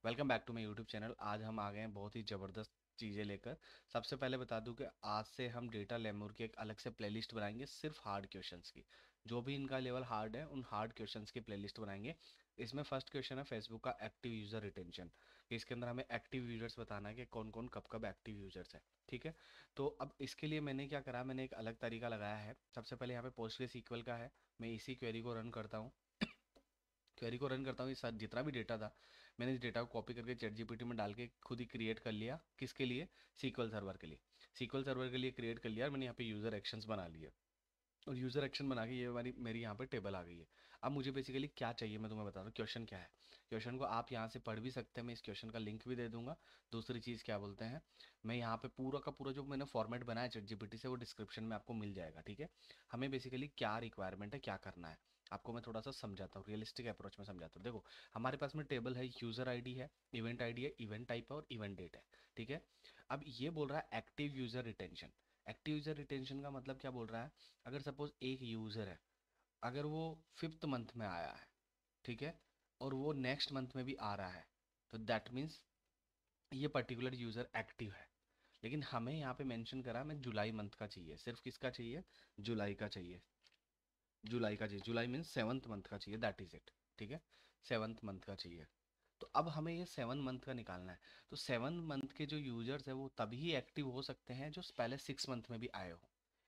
Welcome back to my YouTube channel. आज हम आ गए हैं बहुत ही ज़बरदस्त चीज़ें लेकर। सबसे पहले बता दूं कि आज से हम डेटा लेमूर की एक अलग से प्लेलिस्ट बनाएंगे सिर्फ हार्ड क्वेश्चंस की। जो भी इनका लेवल हार्ड है उन हार्ड क्वेश्चंस की प्लेलिस्ट बनाएंगे। इसमें फर्स्ट क्वेश्चन है फेसबुक का एक्टिव यूज़र रिटेंशन। इसके अंदर हमें एक्टिव यूज़र्स बताना है कि कौन कौन कब कब एक्टिव यूज़र्स है। ठीक है। तो अब इसके लिए मैंने क्या करा, मैंने एक अलग तरीका लगाया है। सबसे पहले यहाँ पे पोस्टग्रेसql का है। मैं इसी क्वेरी को रन करता हूँ। क्वेरी को रन करता हूँ, ये सारा जितना भी डेटा था मैंने इस डेटा को कॉपी करके चैट जीपीटी में डाल के खुद ही क्रिएट कर लिया। किसके लिए? सीक्वल सर्वर के लिए। सीक्वल सर्वर के लिए क्रिएट कर लिया और मैंने यहाँ पे यूज़र एक्शंस बना लिए। और यूज़र एक्शन बना के ये हमारी मेरी यहाँ पे टेबल आ गई है। अब मुझे बेसिकली क्या चाहिए मैं तुम्हें बता रहा हूँ। क्वेश्चन क्या है? क्वेश्चन को आप यहाँ से पढ़ भी सकते हैं, मैं इस क्वेश्चन का लिंक भी दे दूंगा। दूसरी चीज़ क्या बोलते हैं, मैं यहाँ पे पूरा का पूरा जो मैंने फॉर्मेट बनाया चैट जीपीटी से वो डिस्क्रिप्शन में आपको मिल जाएगा। ठीक है। हमें बेसिकली क्या रिक्वायरमेंट है, क्या करना है, आपको मैं थोड़ा सा समझाता हूँ, रियलिस्टिक अप्रोच में समझाता हूँ। देखो, हमारे पास में टेबल है, यूज़र आईडी है, इवेंट आईडी है, इवेंट टाइप है और इवेंट डेट है। ठीक है। अब ये बोल रहा है active user retention. Active user retention का मतलब क्या बोल रहा है? अगर सपोज एक यूज़र है, अगर वो फिफ्थ मंथ में आया है, ठीक है, और वो नेक्स्ट मंथ में भी आ रहा है, तो दैट मीन्स ये पर्टिकुलर यूज़र एक्टिव है। लेकिन हमें यहाँ पे मेंशन करा मैं जुलाई मंथ का चाहिए, सिर्फ किसका चाहिए? जुलाई का चाहिए। जुलाई का चाहिए, जुलाई मीन्स सेवन्थ मंथ का चाहिए, दैट इज इट। ठीक है। सेवन्थ मंथ का चाहिए। तो अब हमें ये सेवन मंथ का निकालना है। तो सेवन मंथ के जो यूजर्स है वो तभी एक्टिव हो सकते हैं जो पहले सिक्स मंथ में भी आए हो।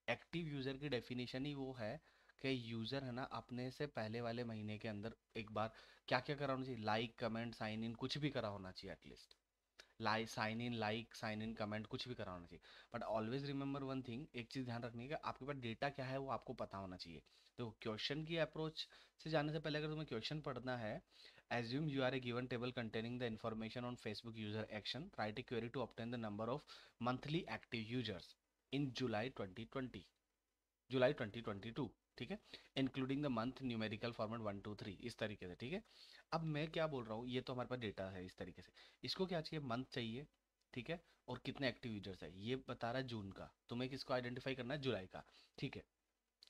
एक्टिव यूजर की डेफिनेशन ही वो है कि यूजर है ना अपने से पहले वाले महीने के अंदर एक बार क्या क्या करा होना चाहिए, लाइक कमेंट साइन इन कुछ भी करा होना चाहिए at least. Like sign in, like sign in, comment कुछ भी करा होना चाहिए। But always remember one thing, एक चीज ध्यान रखनी है कि आपके पास डेटा क्या है वो आपको पता होना चाहिए। तो क्वेश्चन की अप्रोच से जाने से पहले अगर तुम्हें क्वेश्चन पढ़ना है, assume you are a given table containing the information on Facebook user action, write a query to obtain the number of monthly active users in July 2020, जुलाई 2022। ठीक है। Including the month numerical format 1 2 3, इस तरीके से। ठीक है। अब मैं क्या बोल रहा हूँ, ये तो हमारे पास डेटा है इस तरीके से। इसको क्या चाहिए? मंथ चाहिए। ठीक है। और कितने एक्टिव यूजर्स है ये बता रहा है जून का, तुम्हें किसको आइडेंटिफाई करना है? जुलाई का। ठीक है।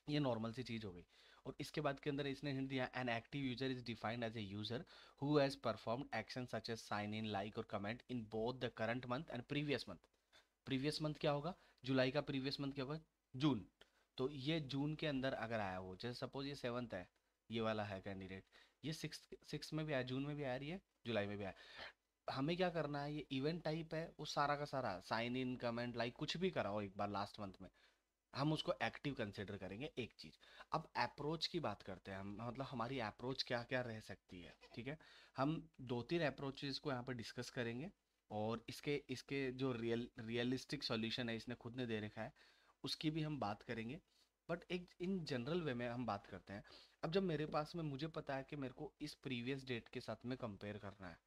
ये नॉर्मल सी चीज हो गई। और इसके बाद के अंदर इसने हिंट दिया, an active user is defined as a user who has performed action such as sign in, like और comment in both the current month and previous month. Previous month क्या होगा? जुलाई का प्रीवियस मंथ क्या होगा? जून। तो ये जून के अंदर अगर आया हो, जैसे सपोज ये सेवन्थ है, ये वाला है कैंडिडेट, ये सिक्स सिक्स में भी आया, जून में भी आ रही है, जुलाई में भी आया। हमें क्या करना है, ये इवेंट टाइप है वो सारा का सारा साइन इन कमेंट लाइक कुछ भी करा हो एक बार लास्ट मंथ में, हम उसको एक्टिव कंसिडर करेंगे। एक चीज। अब अप्रोच की बात करते हैं हम, मतलब हमारी अप्रोच क्या क्या रह सकती है। ठीक है। हम दो तीन अप्रोचेस को यहाँ पर डिस्कस करेंगे। और इसके इसके जो रियलिस्टिक सॉल्यूशन है इसने खुद ने दे रखा है, उसकी भी हम बात करेंगे। बट एक इन जनरल वे में हम बात करते हैं। अब जब मेरे पास में मुझे पता है कि मेरे को इस प्रीवियस डेट के साथ में कंपेयर करना है,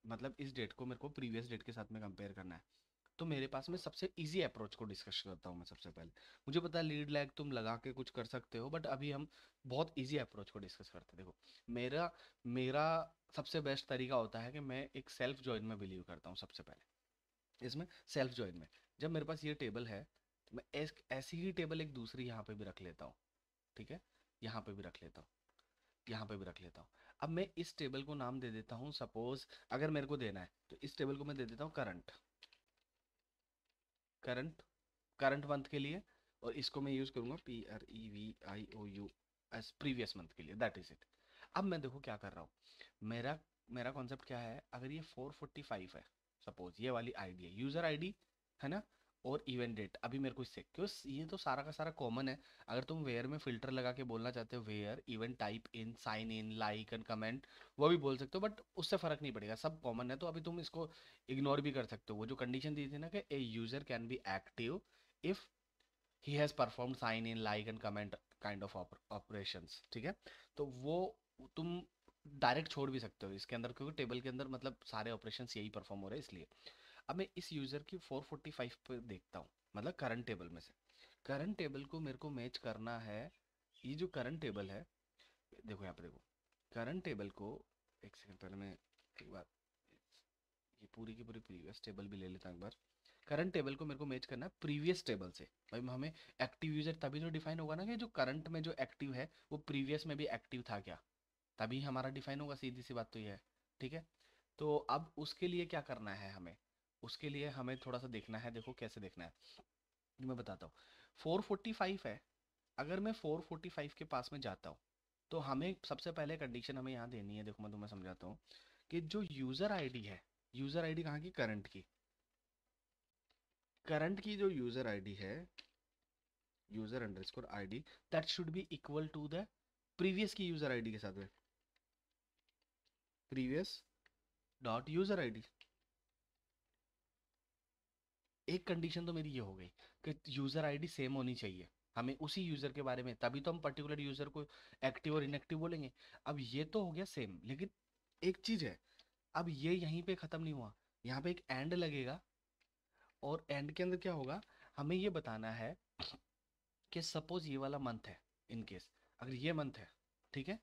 मतलब इस डेट को मेरे को प्रीवियस डेट के साथ में कंपेयर करना है, तो मेरे पास में सबसे इजी अप्रोच को डिस्कस करता हूँ मैं सबसे पहले। मुझे पता है लीड लैग तुम लगा के कुछ कर सकते हो, बट अभी हम बहुत इजी अप्रोच को डिस्कस करते हैं। देखो, मेरा मेरा सबसे बेस्ट तरीका होता है कि मैं एक सेल्फ जॉइन में बिलीव करता हूँ सबसे पहले। इसमें सेल्फ जॉइन में जब मेरे पास ये टेबल है तो मैं ऐसी ही टेबल एक दूसरी यहाँ पे भी रख लेता हूँ। ठीक है। यहाँ पे भी रख लेता हूँ, यहाँ पे भी रख लेता हूँ। अब मैं इस टेबल को नाम दे देता हूँ, सपोज अगर मेरे को देना है तो इस टेबल को मैं दे देता हूँ करंट। करंट करंट मंथ के लिए। और इसको मैं यूज करूंगा PREVIOU एस प्रीवियस मंथ के लिए, दैट इज इट। अब मैं देखो क्या कर रहा हूँ। मेरा मेरा कॉन्सेप्ट क्या है, अगर ये 445 है, सपोज ये वाली आईडी है, यूजर आईडी है ना, और इवेंट डेट अभी मेरे को इससे क्यों, ये तो सारा का सारा कॉमन है। अगर तुम वेयर में फिल्टर लगा के बोलना चाहते हो, where event type in sign in like and comment, वो भी बोल सकते हो, बट उससे फर्क नहीं पड़ेगा, सब कॉमन है। तो अभी तुम इसको इग्नोर भी कर सकते हो। वो जो कंडीशन दी थी ना कि a user can be active if he has perform sign in like and comment kind of operations. ठीक है। तो वो तुम डायरेक्ट छोड़ भी सकते हो इसके अंदर, क्योंकि टेबल के अंदर मतलब सारे ऑपरेशंस यही परफॉर्म हो रहे हैं इसलिए। अब मैं इस यूजर की 445 पे देखता हूँ, मतलब करंट टेबल में से। करंट टेबल को मेरे को मैच करना है। ये जो करंट टेबल है, देखो यहाँ पे देखो, करंट टेबल को, एक सेकंड पहले मैं एक बार ये पूरी की पूरी प्रीवियस टेबल भी ले लेता हूँ एक बार। करंट टेबल को मेरे को मैच करना है प्रीवियस टेबल से। भाई हमें एक्टिव यूजर तभी तो डिफाइन होगा ना कि जो करंट में जो एक्टिव है वो प्रीवियस में भी एक्टिव था क्या, तभी हमारा डिफाइन होगा, सीधी सी बात तो ये है। ठीक है। तो अब उसके लिए क्या करना है हमें, उसके लिए हमें थोड़ा सा देखना है, देखो कैसे देखना है, मैं बताता हूँ। 445 है, अगर मैं 445 के पास में जाता हूँ तो हमें सबसे पहले कंडीशन हमें यहाँ देनी है, देखो मैं तुम्हें समझाता हूँ कि जो यूज़र आईडी है, यूज़र आईडी कहाँ की, करंट की, करंट की जो यूज़र आईडी है, user underscore ID, that should be equal to the previous की यूज़र आईडी के साथ में, प्रीवियस डॉट यूज़र आईडी। एक कंडीशन तो मेरी ये हो गई कि यूज़र आईडी सेम होनी चाहिए, हमें उसी यूज़र के बारे में, तभी तो हम पर्टिकुलर यूज़र को एक्टिव और इनएक्टिव बोलेंगे। अब ये तो हो गया सेम, लेकिन एक चीज़ है, अब ये यहीं पे ख़त्म नहीं हुआ, यहाँ पे एक एंड लगेगा, और एंड के अंदर क्या होगा, हमें ये बताना है कि सपोज ये वाला मंथ है, इन केस अगर ये मंथ है, ठीक है,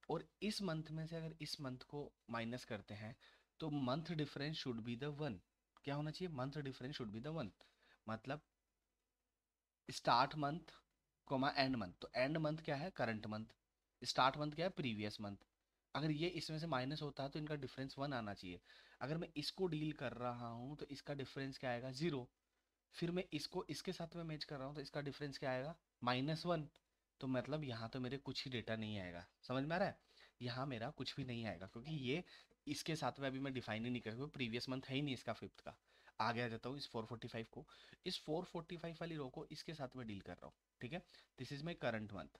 और इस मंथ में से अगर इस मंथ को माइनस करते हैं तो month difference should be the one. क्या होना चाहिए, month difference should be the one, मतलब start month comma end month, तो एंड मंथ क्या है, करंट मंथ, स्टार्ट मंथ क्या है, प्रीवियस मंथ। अगर ये इसमें से माइनस होता है तो इनका डिफरेंस वन आना चाहिए। अगर मैं इसको डील कर रहा हूँ तो इसका डिफरेंस क्या आएगा, जीरो। फिर मैं इसको इसके साथ में मैच कर रहा हूँ तो इसका डिफरेंस क्या आएगा, -1। तो मतलब यहाँ तो मेरे कुछ ही डेटा नहीं आएगा, समझ में आ रहा है, यहाँ मेरा कुछ भी नहीं आएगा, क्योंकि ये इसके साथ में अभी मैं डिफाइन ही नहीं कर सकता, प्रीवियस मंथ है ही नहीं इसका फिफ्थ का। आगे आ जाता हूँ इस 445 को, इस 445 वाली रो को इसके साथ में डील कर रहा हूँ, ठीक है। This is my current month,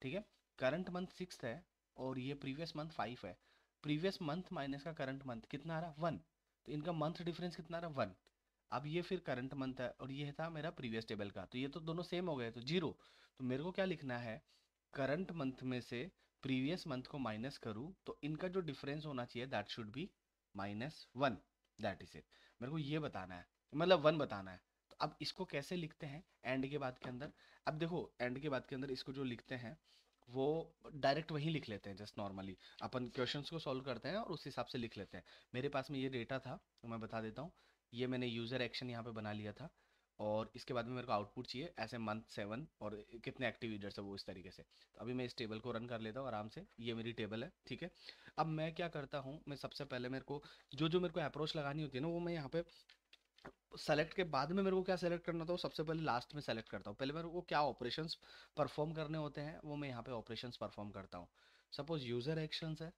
ठीक है, करंट मंथ 6 है और ये प्रीवियस मंथ 5 है, प्रीवियस मंथ माइनस का करंट मंथ कितना आ रहा, 1, तो इनका मंथ डिफरेंस कितना आ रहा, 1। अब ये फिर करंट मंथ है और ये था मेरा प्रीवियस टेबल का, तो ये तो दोनों सेम हो गए, तो जीरो। तो मेरे को क्या लिखना है, करंट मंथ में से प्रीवियस मंथ को माइनस करूँ तो इनका जो डिफरेंस होना चाहिए that should B -1, that is it. मेरे को ये बताना है, मतलब 1 बताना है। तो अब इसको कैसे लिखते हैं एंड के बाद के अंदर, अब देखो एंड के बाद के अंदर इसको जो लिखते हैं वो डायरेक्ट वहीं लिख लेते हैं, जस्ट नॉर्मली अपन क्वेश्चंस को सॉल्व करते हैं और उस हिसाब से लिख लेते हैं। मेरे पास में ये डेटा था तो मैं बता देता हूँ, ये मैंने यूज़र एक्शन यहाँ पे बना लिया था, और इसके बाद में मेरे को आउटपुट चाहिए ऐसे मंथ 7 और कितने एक्टिव यूजर्स है वो, इस तरीके से। तो अभी मैं इस टेबल को रन कर लेता हूँ आराम से, ये मेरी टेबल है, ठीक है। अब मैं क्या करता हूँ, मैं सबसे पहले मेरे को जो जो मेरे को अप्रोच लगानी होती है ना, वो मैं यहाँ पे सेलेक्ट के बाद में मेरे को क्या सेलेक्ट करना था वो सबसे पहले लास्ट में सेलेक्ट करता हूँ। पहले मेरे को क्या ऑपरेशंस परफॉर्म करने होते हैं वो मैं यहाँ पे ऑपरेशंस परफॉर्म करता हूँ। सपोज यूज़र एक्शंस है,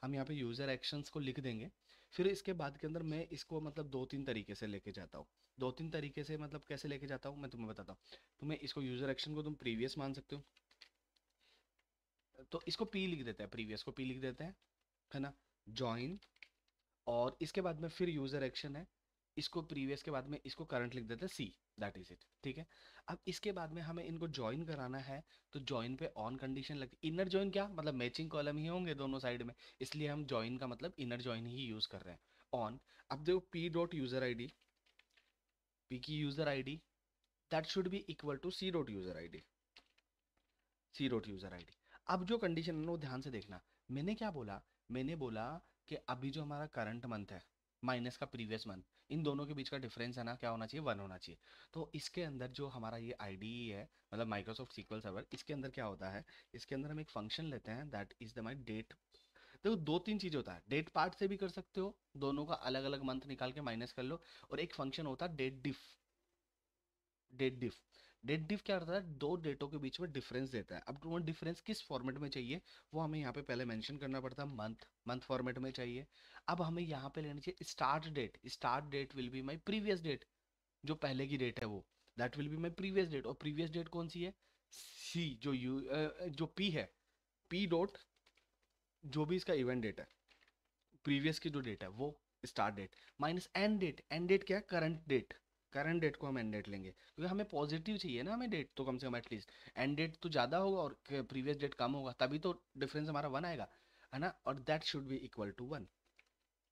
हम यहाँ पे यूज़र एक्शंस को लिख देंगे। फिर इसके बाद के अंदर मैं इसको मतलब दो तीन तरीके से लेके जाता हूँ, दो तीन तरीके से मतलब कैसे लेके जाता हूँ मैं तुम्हें बताता हूँ। तुम्हें इसको यूज़र एक्शन को तुम प्रीवियस मान सकते हो, तो इसको पी लिख देते हैं, प्रीवियस को पी लिख देते हैं, है ना, ज्वाइन। और इसके बाद में फिर यूजर एक्शन है, इसको प्रीवियस के बाद में इसको करंट लिख देते हैं सी, दैट इज इट, ठीक है। अब इसके बाद में हमें इनको ज्वाइन कराना है, तो ज्वाइन पे ऑन कंडीशन लगती है। इनर ज्वाइन क्या मतलब, मैचिंग कॉलम ही होंगे दोनों साइड में, इसलिए हम ज्वाइन का मतलब इनर ज्वाइन ही यूज कर रहे हैं, ऑन। अब देखो P dot user ID, P की user ID that should be equal to C dot user ID, C dot user ID. अब जो कंडीशन है ना वो ध्यान से देखना, मैंने क्या बोला, मैंने बोला कि अभी जो हमारा करंट मंथ है माइनस का प्रीवियस मंथ, इन दोनों के बीच का डिफरेंस है ना क्या होना चाहिए, 1 होना चाहिए। तो इसके अंदर जो हमारा ये आईडी है, मतलब माइक्रोसॉफ्ट सीक्वल सर्वर, इसके अंदर क्या होता है, इसके अंदर हम एक फंक्शन लेते हैं that is the my date. देखो दो तीन चीज़ होता है, डेट पार्ट से भी कर सकते हो, दोनों का अलग अलग मंथ निकाल के माइनस कर लो, और एक फंक्शन होता है date diff, date diff. Date diff क्या करता है, दो डेटों के बीच में डिफरेंस देता है। अब तुम्हें डिफरेंस किस फॉर्मेट में चाहिए वो हमें यहाँ पे पहले मेंशन करना पड़ता है, मंथ, मंथ फॉर्मेट में चाहिए। अब हमें यहाँ पे लेनी चाहिए start date, start date will be my previous date, जो पहले की डेट है वो, that will be my previous date. और प्रीवियस डेट कौन सी है, सी, जो यू जो पी है, पी डॉट जो भी इसका इवेंट डेट है, प्रीवियस की जो डेट है वो start date, minus end date, end date क्या है, करंट डेट, करंट डेट को हम एंड डेट लेंगे क्योंकि हमें पॉजिटिव चाहिए ना, हमें डेट तो कम से कम एटलीस्ट, एंड डेट तो ज़्यादा होगा और प्रीवियस डेट कम होगा, तभी तो डिफरेंस हमारा 1 आएगा, है ना। और that should be equal to 1,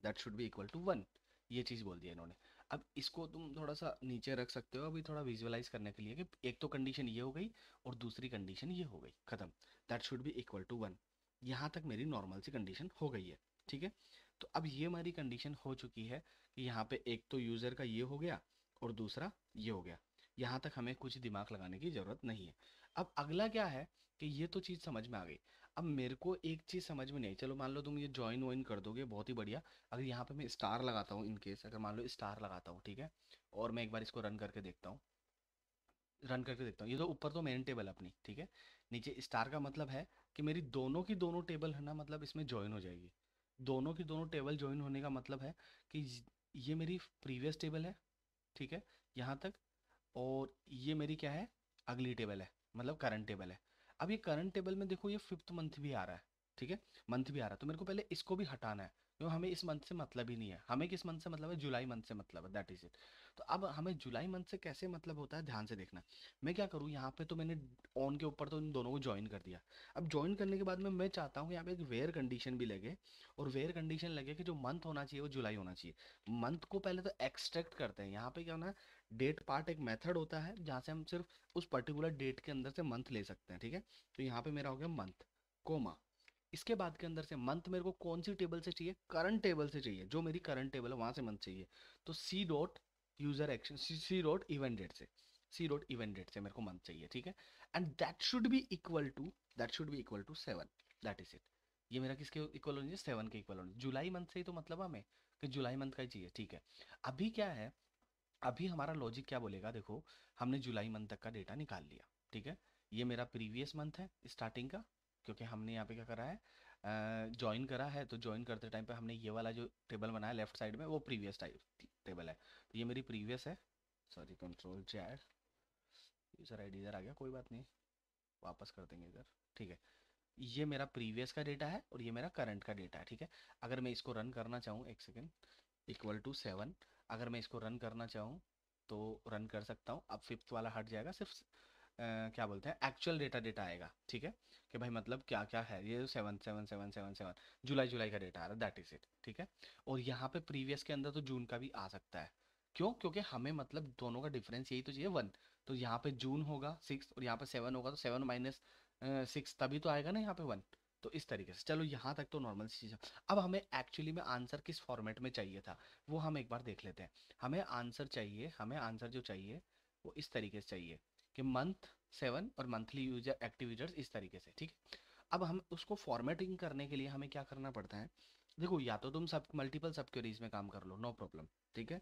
that should be equal to 1, ये चीज़ बोल दिया इन्होंने। अब इसको तुम थोड़ा सा नीचे रख सकते हो अभी थोड़ा विजुअलाइज करने के लिए, कि एक तो कंडीशन ये हो गई और दूसरी कंडीशन ये हो गई, खत्म, that should be equal to 1। यहाँ तक मेरी नॉर्मल सी कंडीशन हो गई है, ठीक है। तो अब ये हमारी कंडीशन हो चुकी है कि यहाँ पे एक तो यूज़र का ये हो गया और दूसरा ये हो गया, यहाँ तक हमें कुछ दिमाग लगाने की ज़रूरत नहीं है। अब अगला क्या है कि ये तो चीज़ समझ में आ गई। अब मेरे को एक चीज़ समझ में नहीं आई, चलो मान लो तुम ये ज्वाइन वॉइन कर दोगे, बहुत ही बढ़िया। अगर यहाँ पे मैं स्टार लगाता हूँ, इन केस अगर मान लो स्टार लगाता हूँ, ठीक है, और मैं एक बार इसको रन करके देखता हूँ। ये तो ऊपर तो मेन टेबल है अपनी, ठीक है। नीचे स्टार का मतलब है कि मेरी दोनों की दोनों टेबल है ना, मतलब इसमें ज्वाइन हो जाएगी। दोनों की दोनों टेबल ज्वाइन होने का मतलब है कि ये मेरी प्रीवियस टेबल है, ठीक है, यहाँ तक। और ये मेरी क्या है, अगली टेबल है, मतलब करंट टेबल है। अब ये करंट टेबल में देखो, ये फिफ्थ मंथ भी आ रहा है, ठीक है, मंथ भी आ रहा है। तो मेरे को पहले इसको भी हटाना है, क्योंकि हमें इस मंथ से मतलब ही नहीं है। हमें किस मंथ से मतलब है, जुलाई मंथ से मतलब है, दैट इज इट। तो अब हमें जुलाई मंथ से कैसे मतलब होता है, ध्यान से देखना। मैं क्या करूँ, यहाँ पे तो मैंने ऑन के ऊपर तो इन दोनों को ज्वाइन कर दिया। अब ज्वाइन करने के बाद में मैं चाहता हूँ कि यहाँ पे एक वेयर कंडीशन भी लगे, और वेयर कंडीशन लगे कि जो मंथ होना चाहिए वो जुलाई होना चाहिए। मंथ को पहले तो एक्सट्रैक्ट करते हैं। यहाँ पे क्या होना है, डेट पार्ट एक मेथड होता है जहाँ से हम सिर्फ उस पर्टिकुलर डेट के अंदर से मंथ ले सकते हैं, ठीक है। तो यहाँ पे मेरा हो गया मंथ, कोमा। इसके बाद के अंदर से मंथ मेरे को कौन सी टेबल से चाहिए, करंट टेबल से चाहिए, जो मेरी करंट टेबल है वहां से मंथ चाहिए। तो C dot user action, C dot event date से, सी डॉट इवेंट डेट से मेरे को मंथ चाहिए, ठीक है। And that should be equal to 7, that is it. ये मेरा किसके इक्वल होनी चाहिए, 7 के इक्वल होनी चाहिए। जुलाई मंथ से ही तो मतलब हमें कि जुलाई मंथ का ही चाहिए, ठीक है। अभी क्या है, अभी हमारा लॉजिक क्या बोलेगा, देखो, हमने जुलाई मंथ तक का डेटा निकाल लिया, ठीक है। ये मेरा प्रीवियस मंथ है स्टार्टिंग का, क्योंकि हमने यहाँ पे क्या करा है, ज्वाइन करा है। तो ज्वाइन करते टाइम पे हमने ये वाला जो टेबल बनाया लेफ्ट साइड में, वो प्रीवियस टाइप टेबल है। तो ये मेरी प्रीवियस है, sorry control chat, user ID इधर आ गया, कोई बात नहीं, वापस कर देंगे इधर, ठीक है। ये मेरा प्रीवियस का डेटा है और ये मेरा करंट का डेटा है, ठीक है। अगर मैं इसको रन करना चाहूँ, एक सेकेंड, इक्वल टू 7, अगर मैं इसको रन करना चाहूँ तो रन कर सकता हूँ। अब फिफ्थ वाला हट जाएगा, सिर्फ क्या बोलते हैं, एक्चुअल डेटा डेटा आएगा, ठीक है। कि भाई मतलब क्या क्या है, ये 7 7 7 7 7 जुलाई जुलाई का डेटा आ रहा है, दैट इज इट, ठीक है। और यहाँ पे प्रीवियस के अंदर तो जून का भी आ सकता है। क्यों, क्योंकि हमें मतलब दोनों का डिफरेंस यही तो चाहिए, 1। तो यहाँ पे जून होगा 6 और यहाँ पे 7 होगा, तो 7 माइनस 6 तभी तो आएगा ना यहाँ पे 1। तो इस तरीके से चलो, यहाँ तक तो नॉर्मल चीज़ है। अब हमें एक्चुअली में आंसर किस फॉर्मेट में चाहिए था, वो हम एक बार देख लेते हैं। हमें आंसर जो चाहिए वो इस तरीके से चाहिए कि मंथ 7 और मंथली यूजर एक्टिव यूजर्स, इस तरीके से, ठीक है। अब हम उसको फॉर्मेटिंग करने के लिए हमें क्या करना पड़ता है, देखो, या तो तुम सब मल्टीपल सब क्वेरीज में काम कर लो, नो प्रॉब्लम, ठीक है।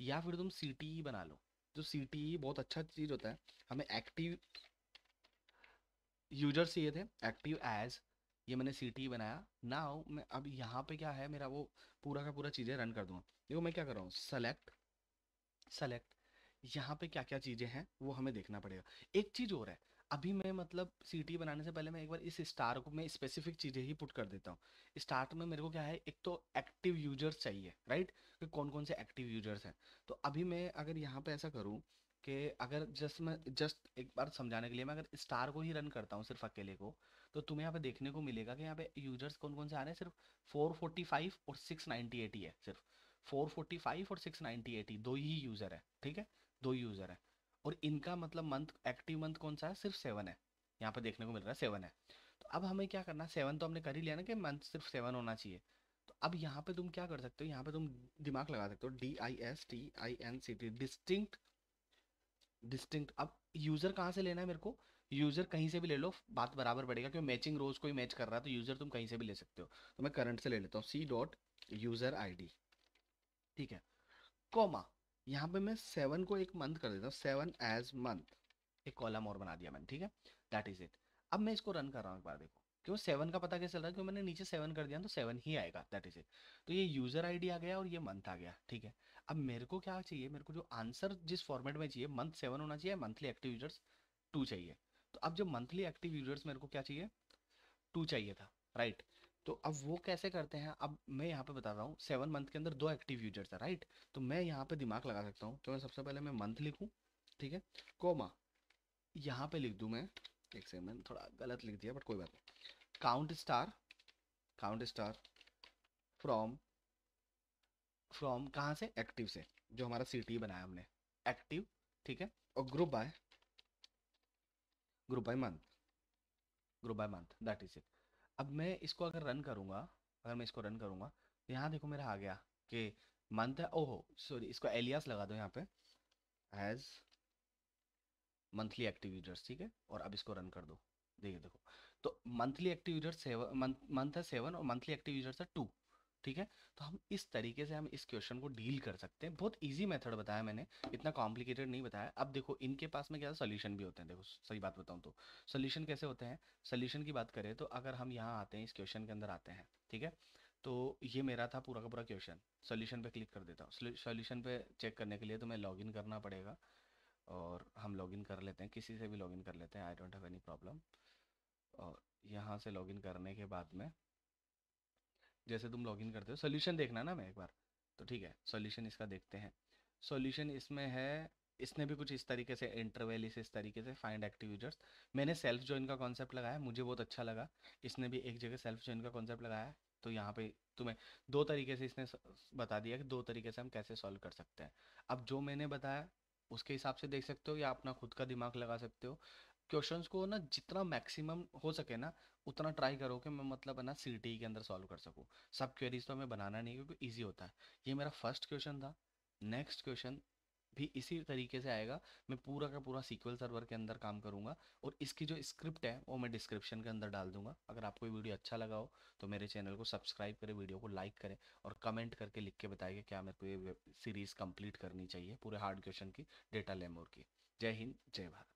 या फिर तुम सीटीई बना लो। जो सीटीई बहुत अच्छा चीज़ होता है। हमें एक्टिव यूजर चाहिए थे, एक्टिव एज, ये मैंने सीटी बनाया। नाउ मैं अब यहाँ पे क्या है, मेरा वो पूरा का पूरा चीज़ें रन कर दूंगा। देखो मैं क्या कर रहा हूँ, सेलेक्ट यहाँ पे क्या क्या चीज़ें हैं वो हमें देखना पड़ेगा। एक चीज़ और है, अभी मैं मतलब सीटी बनाने से पहले मैं एक बार इस स्टार को मैं स्पेसिफिक चीज़ें ही पुट कर देता हूँ। स्टार्ट में मेरे को क्या है, एक तो एक्टिव यूजर्स चाहिए, राइट, कि कौन कौन से एक्टिव यूजर्स हैं। तो अभी मैं अगर यहाँ पे ऐसा करूँ कि अगर जस्ट एक बार समझाने के लिए मैं अगर स्टार को ही रन करता हूँ सिर्फ अकेले को, तो तुम्हें यहाँ पे देखने को मिलेगा कि यहाँ पे यूजर्स कौन कौन से आ रहे हैं, सिर्फ 445 और 698 ही है, सिर्फ 445 और 698 दो ही यूजर है, ठीक है, दो ही यूजर है। और इनका मतलब मंथ, एक्टिव मंथ कौन सा है, सिर्फ 7 है, यहाँ पे देखने को मिल रहा है 7 है। तो अब हमें क्या करना है, 7 तो हमने कर ही लिया ना कि मंथ सिर्फ 7 होना चाहिए। तो अब यहाँ पे तुम क्या कर सकते हो, यहाँ पे तुम दिमाग लगा सकते हो, DISTINCT, डिस्टिंक्ट, डिस्टिंक्ट। अब यूजर कहाँ से लेना है मेरे को, यूजर कहीं से भी ले लो, बात बराबर पड़ेगा, क्योंकि मैचिंग रोज को ही मैच कर रहा है, तो यूजर तुम कहीं से भी ले सकते हो। तो मैं करंट से ले लेता हूँ, सी डॉट यूजर ID, ठीक है, कॉमा, यहाँ पे मैं 7 को एक मंथ कर देता हूँ, 7 एज मंथ, एक कॉलम और बना दिया मैंने, ठीक है, दैट इज इट। अब मैं इसको रन कर रहा हूँ, एक बार देखो, क्यों 7 का पता कैसे चल रहा है, क्यों मैंने नीचे 7 कर दिया, तो 7 ही आएगा, दैट इज इट। तो ये यूजर आईडी आ गया और ये मंथ आ गया, ठीक है। अब मेरे को क्या चाहिए, मेरे को जो आंसर जिस फॉर्मेट में चाहिए, मंथ 7 होना चाहिए, मंथली एक्टिव यूजर्स 2 चाहिए। तो अब जो मंथली एक्टिव यूजर्स मेरे को क्या चाहिए, 2 चाहिए था, राइट। तो अब वो कैसे करते हैं, अब मैं यहाँ पे बता रहा हूँ, 7 मंथ के अंदर 2 एक्टिव यूजर्स है, राइट। तो मैं यहाँ पे दिमाग लगा सकता हूँ, तो मैं सबसे पहले मैं मंथ लिखूँ, ठीक है, कोमा, यहाँ पे लिख दूँ मैं, एक सेकंड, मैंने थोड़ा गलत लिख दिया बट कोई बात नहीं, काउंट स्टार फ्रॉम, कहाँ से, एक्टिव से, जो हमारा सीटी बनाया हमने, एक्टिव, ठीक है। और group by month, that is it. अब मैं इसको अगर रन करूंगा, तो यहाँ देखो मेरा आ गया कि मंथ है, ओहो सॉरी, इसको एलियास लगा दो यहाँ पे, एज मंथली एक्टिव यूजर्स, ठीक है। और अब इसको रन कर दो, देखिए देखो। तो मंथली एक्टिव यूजर 7, मंथ है 7 और मंथली एक्टिव यूजर्स है 2। ठीक है, तो हम इस तरीके से हम इस क्वेश्चन को डील कर सकते हैं। बहुत इजी मेथड बताया मैंने, इतना कॉम्प्लिकेटेड नहीं बताया। अब देखो इनके पास में क्या सोल्यूशन भी होते हैं। देखो सही बात बताऊं तो सोल्यूशन कैसे होते हैं। सोल्यूशन की बात करें तो अगर हम यहाँ आते हैं, इस क्वेश्चन के अंदर आते हैं, ठीक है, तो ये मेरा था पूरा का पूरा क्वेश्चन। सोल्यूशन पे क्लिक कर देता हूँ। सोल्यूशन पे चेक करने के लिए तो मैं लॉगिन करना पड़ेगा, और हम लॉगिन कर लेते हैं, किसी से भी लॉगिन कर लेते हैं, I don't have any problem. और यहाँ से लॉगिन करने के बाद में जैसे तुम लॉगिन करते हो, सोल्यूशन देखना ना मैं एक बार, तो ठीक है सोल्यूशन इसका देखते हैं। सोल्यूशन इसमें है, इसने भी कुछ इस तरीके से इंटरवल इस तरीके से फाइंड एक्टिव यूजर्स। मैंने सेल्फ जॉइन का कॉन्सेप्ट लगाया, मुझे बहुत अच्छा लगा। इसने भी एक जगह सेल्फ जॉइन का कॉन्सेप्ट लगाया है। तो यहाँ पे तुम्हें दो तरीके से इसने बता दिया कि दो तरीके से हम कैसे सॉल्व कर सकते हैं। अब जो मैंने बताया उसके हिसाब से देख सकते हो, या अपना खुद का दिमाग लगा सकते हो। क्वेश्चंस को ना जितना मैक्सिमम हो सके ना उतना ट्राई करो कि मैं मतलब है ना सीटी के अंदर सॉल्व कर सकूं। सब क्वेरीज तो हमें बनाना नहीं है, क्योंकि ईजी होता है। ये मेरा फर्स्ट क्वेश्चन था। नेक्स्ट क्वेश्चन भी इसी तरीके से आएगा। मैं पूरा का पूरा सीक्वल सर्वर के अंदर काम करूंगा, और इसकी जो स्क्रिप्ट है वो मैं डिस्क्रिप्शन के अंदर डाल दूंगा। अगर आपको ये वीडियो अच्छा लगा हो तो मेरे चैनल को सब्सक्राइब करें, वीडियो को लाइक करें, और कमेंट करके लिख के बताइए क्या मेरे को ये सीरीज़ कंप्लीट करनी चाहिए पूरे हार्ड क्वेश्चन की, डेटा लेमोर की। जय हिंद, जय भारत।